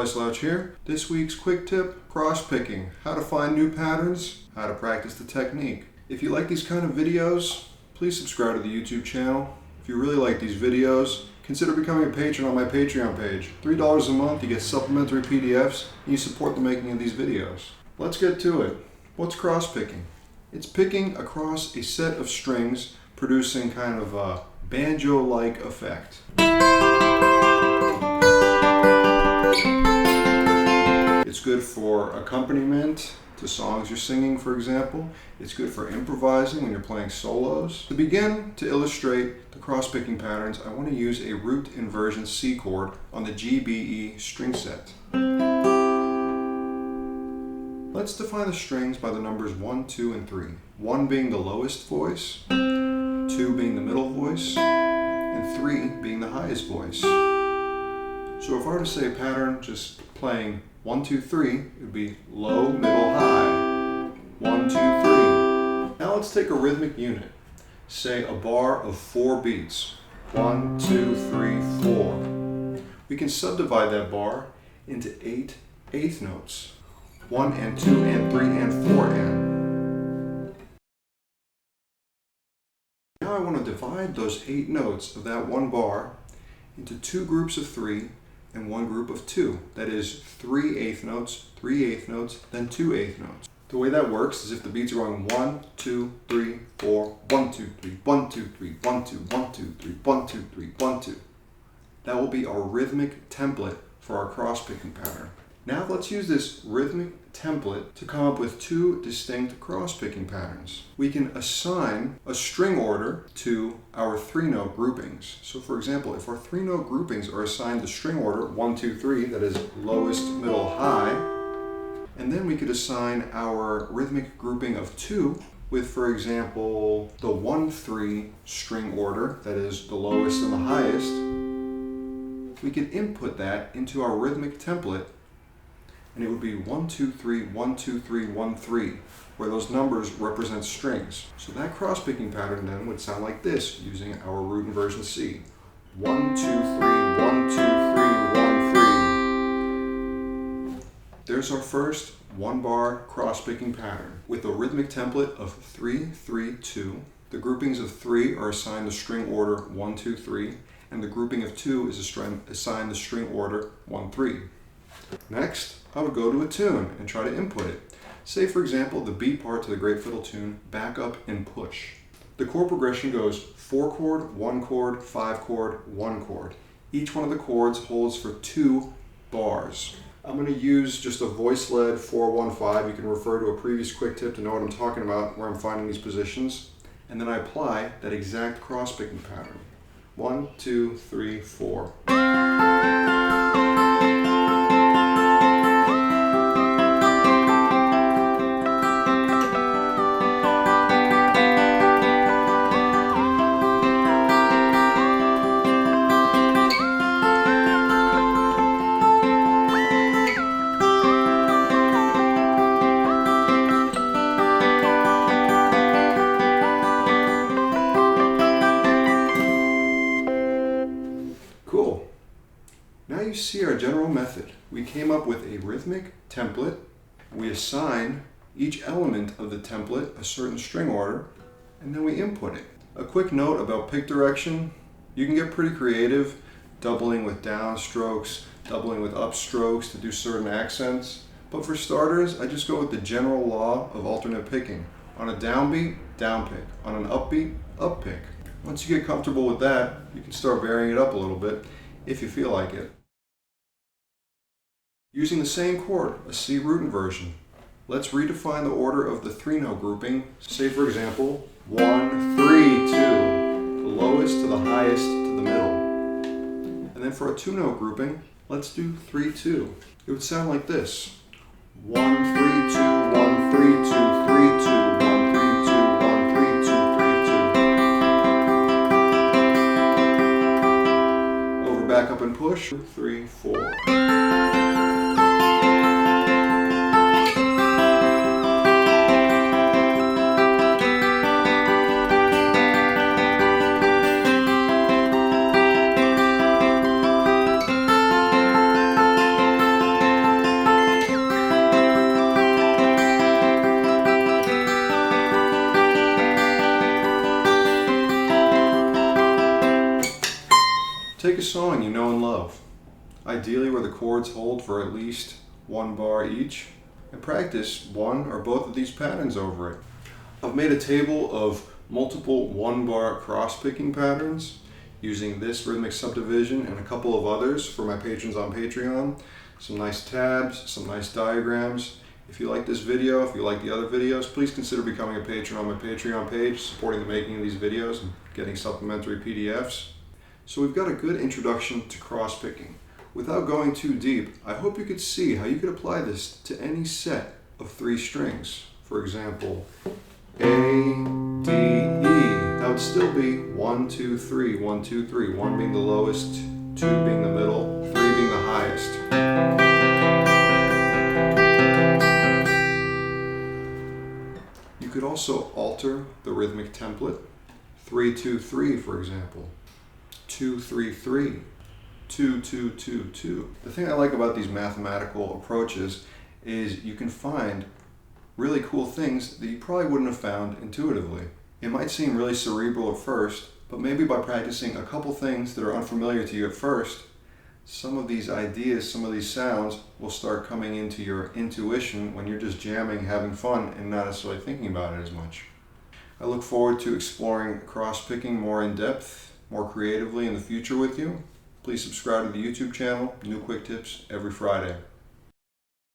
Wyslouch here. This week's quick tip, cross-picking. How to find new patterns, how to practice the technique. If you like these kind of videos, please subscribe to the YouTube channel. If you really like these videos, consider becoming a patron on my Patreon page. $3 a month, you get supplementary PDFs, and you support the making of these videos. Let's get to it. What's cross-picking? It's picking across a set of strings, producing kind of a banjo-like effect. It's good for accompaniment to songs you're singing, for example. It's good for improvising when you're playing solos. To begin to illustrate the cross-picking patterns, I want to use a root inversion C chord on the G-B-E string set. Let's define the strings by the numbers 1, 2, and 3. 1 being the lowest voice, 2 being the middle voice, and 3 being the highest voice. So if I were to say a pattern just playing 1, 2, 3, it would be low, middle, high. 1, 2, 3. Now let's take a rhythmic unit. Say a bar of 4 beats. 1, 2, 3, 4. We can subdivide that bar into 8 eighth notes. 1 and 2 and 3 and 4 and. Now I want to divide those 8 notes of that one bar into 2 groups of 3 and 1 group of 2. That is 3 eighth notes, 3 eighth notes, then 2 eighth notes. The way that works is if the beats are going 1, 2, 3, 4, 1, 2, 3, 1, 2, 3, 1, 2, 1, 2, 3, 1, 2, 3, 1, 2. That will be our rhythmic template for our cross-picking pattern. Now let's use this rhythmic template to come up with 2 distinct cross-picking patterns. We can assign a string order to our 3-note groupings. So for example, if our 3-note groupings are assigned the string order 1, 2, 3, that is lowest, middle, high, and then we could assign our rhythmic grouping of 2 with, for example, the 1, 3 string order, that is the lowest and the highest. We could input that into our rhythmic template, and it would be 1, 2, 3, 1, 2, 3, 1, 3, where those numbers represent strings. So that cross-picking pattern then would sound like this, using our root inversion C. 1, 2, 3, 1, 2, 3, 1, 3. There's our first 1-bar cross-picking pattern. With a rhythmic template of 3, 3, 2, the groupings of 3 are assigned the string order 1, 2, 3, and the grouping of 2 is assigned the string order 1, 3. Next, I would go to a tune and try to input it. Say, for example, the beat part to the great fiddle tune, Back Up and Push. The chord progression goes 4 chord, 1 chord, 5 chord, 1 chord. Each one of the chords holds for 2 bars. I'm going to use just a voice-led 4-1-5. You can refer to a previous quick tip to know what I'm talking about, where I'm finding these positions. And then I apply that exact cross-picking pattern. 1, 2, 3, 4. Cool. Now you see our general method. We came up with a rhythmic template. We assign each element of the template a certain string order, and then we input it. A quick note about pick direction. You can get pretty creative, doubling with downstrokes, doubling with upstrokes to do certain accents. But for starters, I just go with the general law of alternate picking. On a downbeat, down pick. On an upbeat, up pick. Once you get comfortable with that, you can start varying it up a little bit if you feel like it. Using the same chord, a C root inversion, let's redefine the order of the 3-note grouping. Say, for example, 1, 3, 2, the lowest to the highest to the middle. And then for a 2-note grouping, let's do 3, 2. It would sound like this. 1, 3, 2, 1, 3, 2, 3, 2, 1, 3, 2, 1, 3, 2, 3, 2. Over, back up and push. 2, 3, 4. Take a song you know and love, ideally where the chords hold for at least one bar each, and practice one or both of these patterns over it. I've made a table of multiple one-bar cross-picking patterns using this rhythmic subdivision and a couple of others for my patrons on Patreon. Some nice tabs, some nice diagrams. If you like this video, if you like the other videos, please consider becoming a patron on my Patreon page, supporting the making of these videos and getting supplementary PDFs. So we've got a good introduction to cross-picking. Without going too deep, I hope you could see how you could apply this to any set of 3 strings. For example, A, D, E. That would still be 1, 2, 3, 1, 2, 3. 1 being the lowest, 2 being the middle, 3 being the highest. You could also alter the rhythmic template. 3, 2, 3, for example. 2, 3, 3. 2, 2, 2, 2. The thing I like about these mathematical approaches is you can find really cool things that you probably wouldn't have found intuitively. It might seem really cerebral at first, but maybe by practicing a couple things that are unfamiliar to you at first, some of these ideas, some of these sounds will start coming into your intuition when you're just jamming, having fun, and not necessarily thinking about it as much. I look forward to exploring cross-picking more in depth, more creatively in the future with you. Please subscribe to the YouTube channel, new quick tips every Friday.